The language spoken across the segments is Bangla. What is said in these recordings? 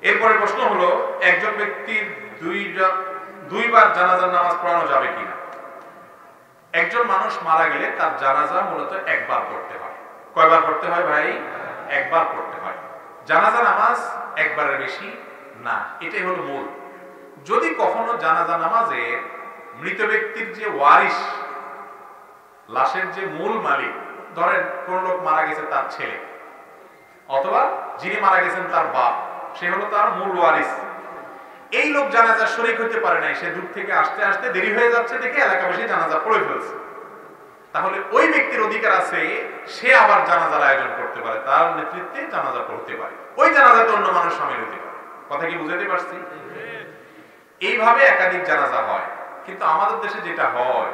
এরপরে প্রশ্ন হলো, একজন ব্যক্তির দুইবার জানাজার নামাজ পড়ানো যাবে কিনা? একজন মানুষ মারা গেলে তার জানাজা মূলত একবার পড়তে হয়। কয়বার পড়তে হয় ভাই? একবার পড়তে হয়। জানাজা নামাজ একবারের বেশি না, এটাই হলো মূল। যদি কখনো জানাজা নামাজে মৃত ব্যক্তির যে ওয়ারিস, লাশের যে মূল মালিক, ধরেন কোন লোক মারা গেছে তার ছেলে, অথবা যিনি মারা গেছেন তার বাপ, সে হলো তার মূল ওয়ারিস, এই লোক জানাজা শরীক হতে পারে নাই, সে দূর থেকে আসতে আসতে দেরি হয়ে যাচ্ছে দেখে এলাকাবাসী জানাজা পড়ে ফেলছে, তাহলে ওই ব্যক্তির অধিকার আছে সে আবার জানাজার আয়োজন করতে পারে, তার নেতৃত্বে জানাজা পড়তে পারে, ওই জানাজাতে অন্য মানুষ শামিল হতে পারে। কথা কি বুঝাতে পারছি? এইভাবে একাধিক জানাজা হয়। কিন্তু আমাদের দেশে যেটা হয়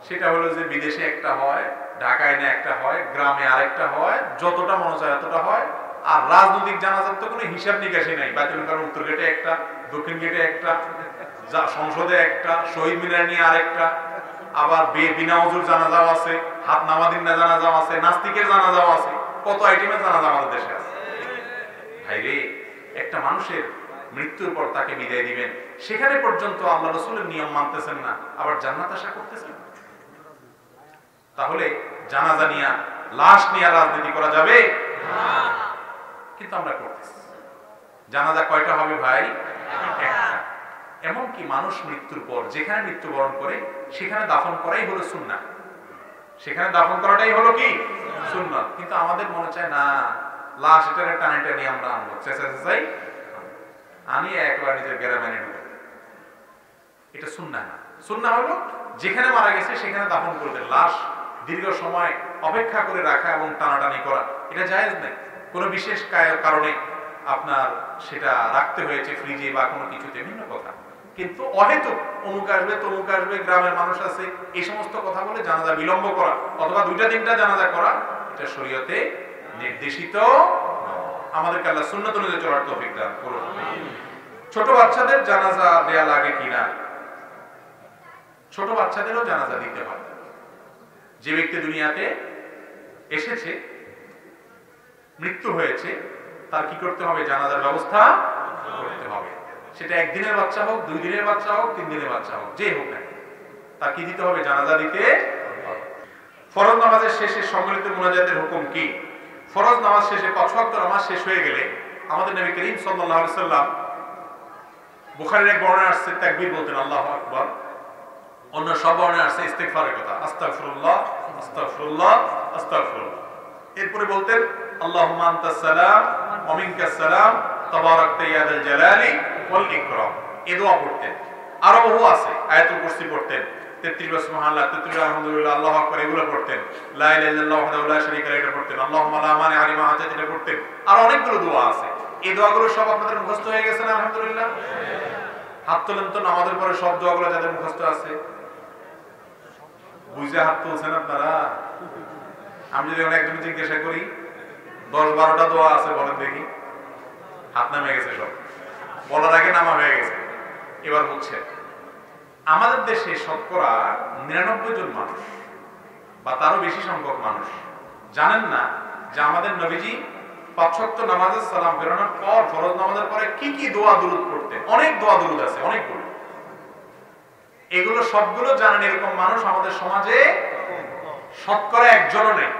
সেটা হলো যে বিদেশে একটা হয়, ঢাকায় না একটা হয়, গ্রামে আরেকটা হয়, যতটা মনে চায় এতটা হয়। আর রাজনৈতিক জানাজার তো কোনো হিসাব নিকাশই নাই। বাইতুল মোকাররম উত্তর গেটে একটা, দক্ষিণ গেটে একটা, সংসদে একটা, শহীদ মিনার নিয়ে আরেকটা, আবার বিনা ওযুর জানাজাও আছে, হাত নামাদিন না জানাজাও আছে, নাস্তিকের জানাজাও আছে, কত আইটেমের জানাজা আমাদের দেশে আছে। ভাইরে, একটা মানুষের মৃত্যুর পর তাকে বিদায় দিবেন, সেখানে পর্যন্ত আল্লাহ রাসূলের নিয়ম মানতেছেন না, আবার জান্নাত আশা করতেছেন। তাহলে জানাজা নিয়ে, লাশ নিয়ে রাজনীতি করা যাবে না, কিন্তু আমরা করতেছি। জানাজা কয়টা হবে ভাই? একটা। এমনকি মানুষ মৃত্যুর পর যেখানে মৃত্যুবরণ করে সেখানে দাফন করাই হলো সুন্নাহ, সেখানে দাফন করাটাই হলো কি সুন্নাহ। কিন্তু আমাদের মনে চায় না, লাশ এটারে টানে টানে আমরা আনবো, চেঁচাই আনি একবার নিজের গ্রামে ঢুকে, এটা সুন্নাহ না। সুন্নাহ হলো যেখানে মারা গেছে সেখানে দাফন করবেন। লাশ দীর্ঘ সময় অপেক্ষা করে রাখা এবং টানাটানি করা, এটা জায়েজ নেই। কোনো বিশেষ কারণে আপনার সেটা রাখতে হয়েছে ফ্রিজে বা কোনো কিছুতে, ভিন্ন কথা। কিন্তু অহেতুক অমুক আসবে তমুক আসবে, গ্রামের মানুষ আছে, এই সমস্ত কথা বলে জানাজা বিলম্ব করা অথবা দুইটা তিনটা জানাজা করা, এটা শরীয়তে নির্দেশিত। আমাদেরকে আল্লাহ সুন্নাত অনুযায়ী চলার তৌফিক দান করুন। ছোট বাচ্চাদের জানাজা দেয়া লাগে কিনা? ছোট বাচ্চাদেরও জানাজা দিতে হয়। যে ব্যক্তি দুনিয়াতে এসেছে, মৃত্যু হয়েছে, তার কি করতে হবে? জানাজার ব্যবস্থা করতে হবে। সেটা একদিনের বাচ্চা হোক, 2 দিনের বাচ্চা হোক, 3 দিনের বাচ্চা হোক, যে হোক না, তার কি দিতে হবে? জানাজা দিতে হবে। ফরজ নামাজের শেষে সম্মিলিত মুনাজাতের হুকুম কি? ফরজ নামাজ শেষে 5 ওয়াক্ত নামাজ শেষ হয়ে গেলে আমাদের নবী করিম সাল্লাল্লাহু আলাইহি সাল্লাম, বুখারীর এক বর্ণনায় আসছে তাকবীর বলতেন, আল্লাহু আকবার। অন্য সব বর্ণনায় আসছে ইস্তিগফারের কথা, আস্তাগফিরুল্লাহ আস্তাগফিরুল্লাহ আস্তাগফিরুল্লাহ। এরপরে বলতেন আল্লাহুম্মা আনতাস সালাম ওয়া মিনকাস সালাম তাবারাকতা ইয়া যাল জালালি ওয়াল ইকরাম। এই দোয়া পড়তেন। আরো বহু আছে, আয়াতুল কুরসি পড়তেন, 33 বার সুবহানাল্লাহ, 33 আলহামদুলিল্লাহ, আল্লাহু আকবার, এগুলো পড়তেন। লা ইলাহা ইল্লাল্লাহু ওয়াহদাহু লা শারীকা লাহু, এটা পড়তেন। আল্লাহুম্মা লা মানিআ লিমা আতাইতা, এটা পড়তেন। আর অনেকগুলো দোয়া আছে। এই দোয়াগুলো সব আপনাদের মুখস্থ হয়ে গেছে না? আলহামদুলিল্লাহ। হাত তোলেন তো, নামাজের পরে সব দোয়াগুলো যাদের মুখস্থ আছে, বুঝে হাত তুলছেন আপনারা? আমি যদি একজন জিজ্ঞাসা করি 10-12টা দোয়া আছে, বলেন দেখি। হাত নামে গেছে সব, বলার আগে নামা হয়ে গেছে। এবার হচ্ছে আমাদের দেশে শতকরা 99 জন মানুষ বা তারও বেশি সংখ্যক মানুষ জানেন না যে আমাদের নবীজি 5 ওয়াক্ত নামাজের সালাম ফেরানোর পর, ফরজ নামাজের পরে কি কি দোয়া দুরূদ পড়তেন। অনেক দোয়া দুরূদ আছে, অনেকগুলো। এগুলো সবগুলো জানেন এরকম মানুষ আমাদের সমাজে শতকরা একজনও নেই।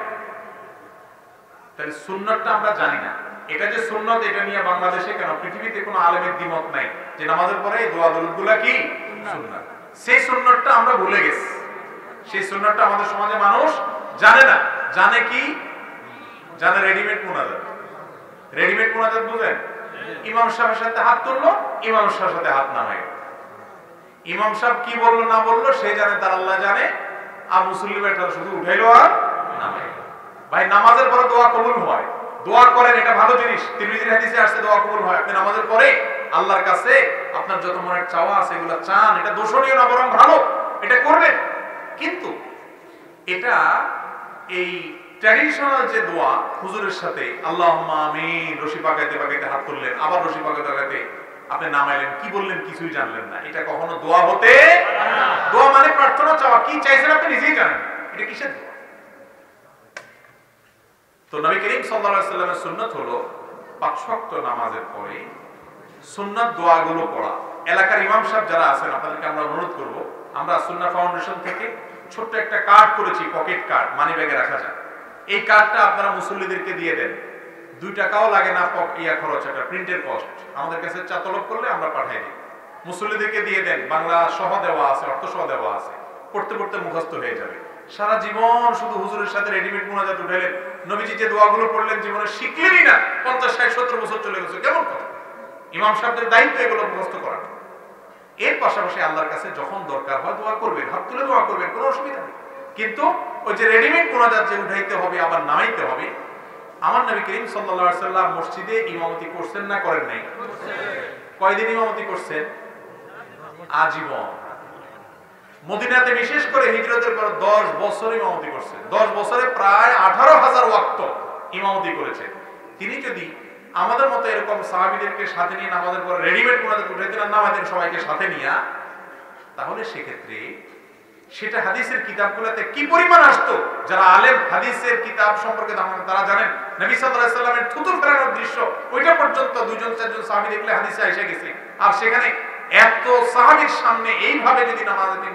তাহলে সুন্নাতটা আমরা জানি না। এটা যে সুন্নাত, এটা নিয়ে বাংলাদেশে কেন, পৃথিবীতে কোনো আলেমের দ্বিমত নাই যে নামাজের পরে এই দোয়া দুরূদগুলো কি সুন্নাত। সেই সুন্নাতটা আমরা ভুলে গেছি। সেই সুন্নাতটা আমাদের সমাজে মানুষ জানে না। জানে কি? জানে রেডিমেড মুনাজাত। রেডিমেড মুনাজাত বুঝেন? ইমাম সাহেবের সাথে হাত তুললো, ইমাম সাহেবের সাথে হাত নামায়, ইমাম সাহেব কি বললো না বললো সে জানে, তার আল্লাহ জানে। আর মুসল্লি বেটা শুধু উঠাইলো আর নামাইলো। ভাই, নামাজের পরে দোয়া কবুল হয়, দোয়া করেন, এটা ভালো জিনিস। তিরমিজির হাদিসে আসছে দোয়া কবুল হয়। আপনি নামাজের পরে আল্লাহর কাছে আপনার যত মনের চাওয়া আছে এগুলো চান, এটা দোষণীয় না, বরং ভালো, এটা করবেন। কিন্তু এটা এই ট্র্যাডিশনাল যে দোয়া, হুজুরের সাথে আল্লাহুম্মা আমিন, রশি পাকাইতে পাকাইতে হাত তুললেন, আবার রশি পাকাইতে পাকাইতে আপনি নামাইলেন, কি বললেন কিছুই জানলেন না, এটা কখনো দোয়া হতে না। দোয়া মানে প্রার্থনা চাওয়া, কি চাইছেন আপনি নিজেই জানেন, এটা কিসের দোয়া? তো নবী করিম সাল্লাল্লাহু আলাইহি ওয়াসাল্লামের সুন্নাত হলো 5 ওয়াক্ত নামাজের পরে সুন্নাত দোয়াগুলো পড়া। এলাকার ইমাম সাহেব যারা আছেন আপনাদেরকে আমরা অনুরোধ করব, আমরা সুন্নাহ ফাউন্ডেশন থেকে ছোট্ট একটা কার্ড করেছি, পকেট কার্ড, মানি ব্যাগে রাখা যায়। এই কার্ডটা আপনারা মুসল্লিদেরকে দিয়ে দেন, 2 টাকাও লাগে না, খরচ, একটা প্রিন্টের কস্ট। আমাদের কাছে চা তলব করলে আমরা পাঠিয়ে দিই, মুসল্লিদেরকে দিয়ে দেন। বাংলা সহ দেওয়া আছে, অর্থ সহ দেওয়া আছে, পড়তে পড়তে মুখস্থ হয়ে যাবে। সারা জীবন শুধু হুজুরের সাথে রেডিমেড মুনাজাত উঠাইলেন, নবীজি যে দোয়াগুলো পড়লেন জীবনে শিখলেনই না, 50, 60, 70 বছর চলে গেছে, কেমন কথা? ইমাম সাহেবদের দায়িত্ব এগুলো মুখস্থ করা। এর পাশাপাশি আল্লাহর কাছে যখন দরকার হয় দোয়া করবেন, হাত তুলে দোয়া করবেন, কোনো অসুবিধা নেই। কিন্তু ওই যে রেডিমেড মুনাজাত যে উঠাইতে হবে আবার নামাইতে হবে, আমার নবী করিম সাল্লাল্লাহু আলাইহি সাল্লাম মসজিদে ইমামতি করছেন না করেন নাই? কয়দিন ইমামতি করছেন? আজীবন। মদিনাতে বিশেষ করে হিজরতের পর 10 বছর ইমামতি করছেন। 10 বছরে প্রায় 18,000 ওয়াক্ত ইমামতি করেছেন। তিনি যদি আমাদের মতো এরকম সাহাবীদেরকে সাথে নিয়ে নামাজের পর রেডিমেড মুনাজাত উঠাইতেন আর নামাইতেন সবাইকে সাথে নিয়ে, তাহলে সেক্ষেত্রে সেটা হাদিসের কিতাবগুলোতে কি পরিমাণ আসতো। যারা আলেম হাদিসের কিতাব সম্পর্কে তারা জানেন নবী সাল্লাল্লাহু আলাইহি সাল্লামের থুতু ফেরানোর দৃশ্য ওইটা পর্যন্ত 2জন 4জন সাহাবী দেখলে হাদিসে এসে গেছে। আর সেখানে এত সাহাবীর সামনে এইভাবে যদি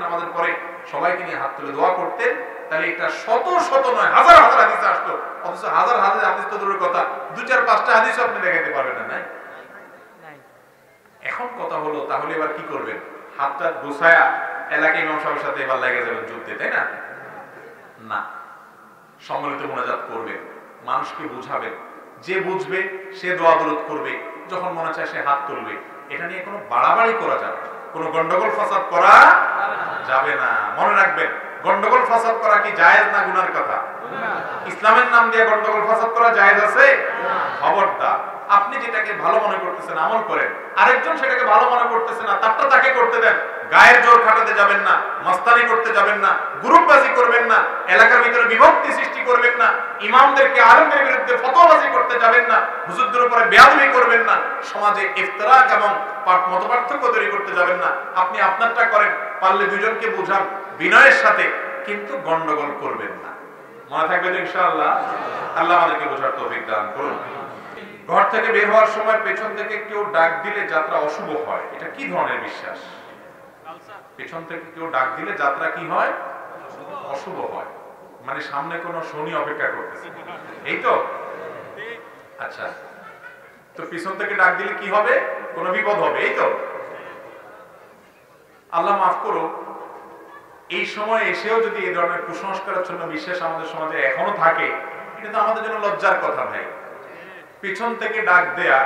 নামাজের পরে সবাইকে নিয়ে হাত তুলে দোয়া করতেন, তাহলে এটা শত শত নয় হাজার হাজার হাদিস আসতো। অথচ হাজার হাজার হাদিস তো দূরের কথা, 2-4-5টা হাদিস আপনি দেখাতে পারবেন না। নাই? এখন কথা হলো তাহলে এবার কি করবেন? হাতটা গোছায়া এলাকা ইমাম সাহেবের সাথে এবার লেগে যাবেন যুদ্ধে, তাই না? না, সম্মিলিত মুনাজাত করবেন, মানুষকে বুঝাবেন, যে বুঝবে সে দোয়া দরুদ করবে, যখন মনে চায় সে হাত তুলবে। এটা নিয়ে কোনো বাড়াবাড়ি করা যাবে না, কোনো গন্ডগোল ফাসাদ করা যাবে না। মনে রাখবেন, গন্ডগোল ফাসাদ করা কি জায়েজ না গুনার কথা? ইসলামের নাম দিয়ে গন্ডগোল ফাসাদ করা জায়েজ আছে? খবরদার। আপনি যেটাকে ভালো মনে করতেছেন আমল করেন, আরেকজন সেটাকে ভালো মনে করতেছে না, তারটা তাকে করতে দেন। গায়ের জোর খাটাতে যাবেন না, মাস্তানি করতে যাবেন না, গ্রুপবাজি করবেন না, এলাকার ভিতরে বিভক্তি সৃষ্টি করবেন না, ইমামদেরকে আলেমদের বিরুদ্ধে ফতোয়াবাজি করতে যাবেন না, হুজুরদের উপরে বেয়াদবি করবেন না, সমাজে ইফতিরাক এবং মতপার্থক্য তৈরি করতে যাবেন না। আপনি আপনারটা করেন, পারলে 2জনকে বুঝান বিনয়ের সাথে, কিন্তু গন্ডগোল করবেন না। মনে থাকবে তো ইনশাআল্লাহ? আল্লাহ আমাদেরকে বোঝার তৌফিক দান করুন। ঘর থেকে বের হওয়ার সময় পেছন থেকে কেউ ডাক দিলে যাত্রা অশুভ হয়, এটা কি ধরনের বিশ্বাস? পেছন থেকে কেউ ডাক দিলে যাত্রা কি হয়? অশুভ হয়। মানে সামনে কোনো শনি অপেক্ষা করতেছে, এই তো? আচ্ছা, তো পিছন থেকে ডাক দিলে কি হবে? কোনো বিপদ হবে, এই তো? আল্লাহ মাফ করো, এই সময় এসেও যদি এই ধরনের কুসংস্কারাচ্ছন্ন বিশ্বাস আমাদের সমাজে এখনো থাকে, এটা তো আমাদের জন্য লজ্জার কথা ভাই। পিছন থেকে ডাক দেয়া,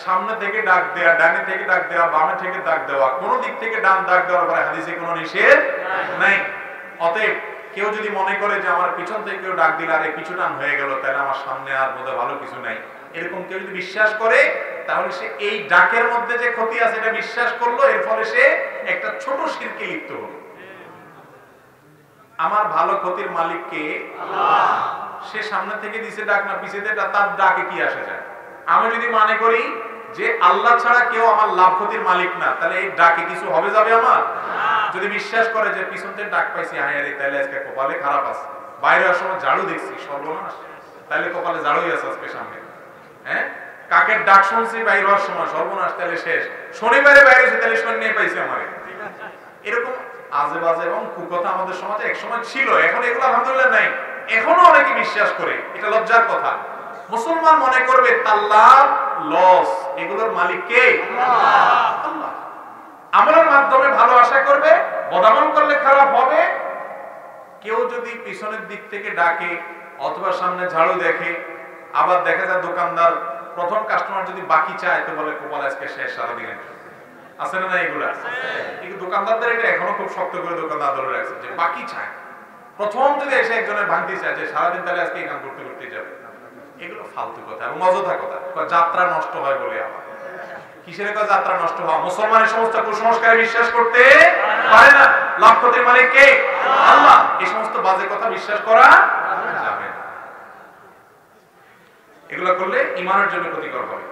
সামনে থেকে ডাক দেয়া, ডানে থেকে ডাক দেওয়া, বামে থেকে ডাক দেওয়া, কোন দিক থেকে ডান ডাক দেওয়ার পরে হাদিসে কোনো নিষেধ নাই। অতএব কেউ যদি মনে করে যে আমার পিছন থেকে কেউ ডাক দিলে আরে পিছু টান হয়ে গেল, তাহলে আমার সামনে আর বোধহয় ভালো কিছু নাই, এরকম কেউ যদি বিশ্বাস করে, তাহলে সে এই ডাকের মধ্যে যে ক্ষতি আছে এটা বিশ্বাস করলো, এর ফলে সে একটা ছোট শিরকে লিপ্ত হলো। আমার ভালো ক্ষতির মালিক কে? আল্লাহ। সে সামনে থেকে দিছে ডাক না পিছে দিয়ে, তার ডাকে কি আসে যায়? আমি যদি মনে করি যে আল্লাহ ছাড়া কেউ আমার লাভ ক্ষতির মালিক না, তাহলে এই ডাকে কিছু হবে যাবে আমার? যদি বিশ্বাস করে যে পিছন থেকে ডাক পাইছি হায়ারে, তাহলে আজকে কপালে খারাপ আছে, বাইরে আসার সময় ঝাড়ু দেখছি সর্বনাশ, তাহলে কপালে ঝাড়ুই আছে আজকে সামনে। হ্যাঁ, কাকের ডাক শুনছি বাইরে হওয়ার সময় সর্বনাশ, তাহলে শেষ, শনিবারে বাইরে হয়েছে তাহলে শনি নিয়ে পাইছি আমারে। এরকম আজে বাজে এবং কুকথা আমাদের সমাজে এক সময় ছিল, এখন এগুলো আলহামদুলিল্লাহ নাই। এখনো অনেকে বিশ্বাস করে, এটা লজ্জার কথা। মুসলমান মনে করবে তার লাভ লস এগুলোর মালিক কে? আল্লাহ। আমলের মাধ্যমে ভালো আশা করবে, বদামল করলে খারাপ হবে। কেউ যদি পিছনের দিক থেকে ডাকে অথবা সামনে ঝাড়ু দেখে, আবার দেখা যায় দোকানদার প্রথম কাস্টমার যদি বাকি চায় তো বলে কপাল আজকে শেষ সারাদিনের, আছে না? এগুলা কিন্তু দোকানদারদের এটা এখনো খুব শক্ত করে দোকানদার ধরে রাখছে যে বাকি চায়। প্রথম যদি এসে একজনের ভাঙতি চায় যে সারাদিন তাহলে আজকে এই কাম করতে করতে যাবে, এগুলো ফালতু কথা এবং অযথা কথা। যাত্রা নষ্ট হয় বলে আবার কিসের কথা যাত্রা নষ্ট হয়? মুসলমানের সমস্ত কুসংস্কারে বিশ্বাস করতে পারে না। লাভ ক্ষতির মালিক কে? আল্লাহ। এই সমস্ত বাজে কথা বিশ্বাস করা যাবে না, এগুলো করলে ঈমানের জন্য ক্ষতিকর হবে।